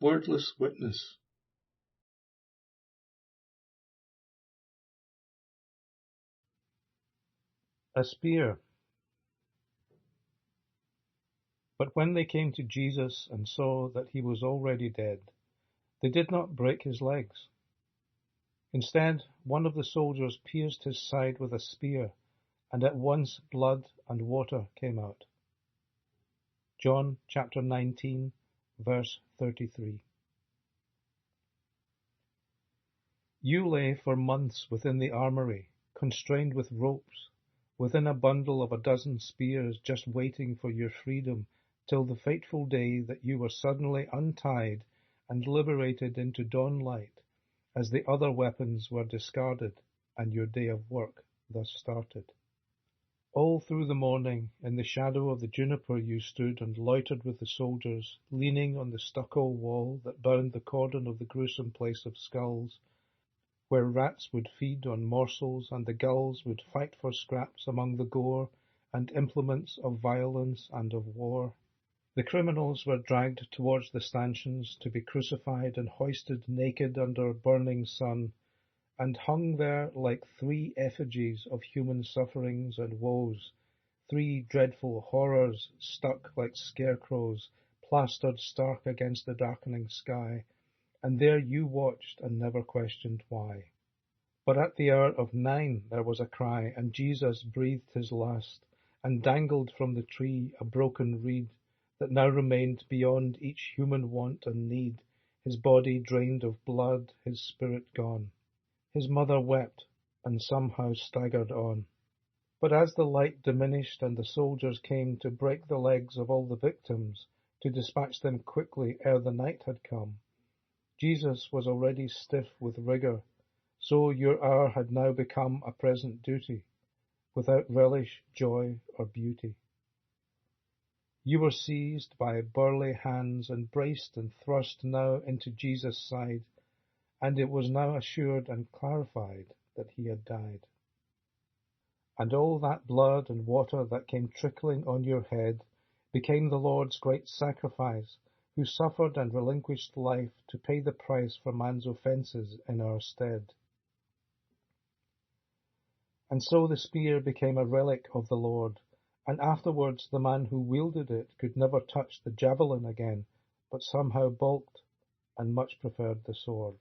Wordless Witness. A spear. But when they came to Jesus and saw that he was already dead, they did not break his legs. Instead, one of the soldiers pierced his side with a spear, and at once blood and water came out. John chapter 19, verse 33. You lay for months within the armory, constrained with ropes, within a bundle of a dozen spears, just waiting for your freedom, till the fateful day that you were suddenly untied and liberated into dawn light, as the other weapons were discarded and your day of work thus started. All through the morning, in the shadow of the juniper you stood and loitered with the soldiers, leaning on the stucco wall that bound the cordon of the gruesome place of skulls, where rats would feed on morsels and the gulls would fight for scraps among the gore and implements of violence and of war. The criminals were dragged towards the stanchions to be crucified and hoisted naked under a burning sun, and hung there like three effigies of human sufferings and woes, three dreadful horrors stuck like scarecrows, plastered stark against the darkening sky, and there you watched and never questioned why. But at the hour of 9 there was a cry, and Jesus breathed his last, and dangled from the tree a broken reed, that now remained beyond each human want and need, his body drained of blood, his spirit gone. His mother wept, and somehow staggered on. But as the light diminished and the soldiers came to break the legs of all the victims, to dispatch them quickly ere the night had come, Jesus was already stiff with rigour, so your hour had now become a present duty, without relish, joy, or beauty. You were seized by burly hands and braced and thrust now into Jesus' side, and it was now assured and clarified that he had died. And all that blood and water that came trickling on your head became the Lord's great sacrifice, who suffered and relinquished life to pay the price for man's offences in our stead. And so the spear became a relic of the Lord, and afterwards the man who wielded it could never touch the javelin again, but somehow balked and much preferred the sword.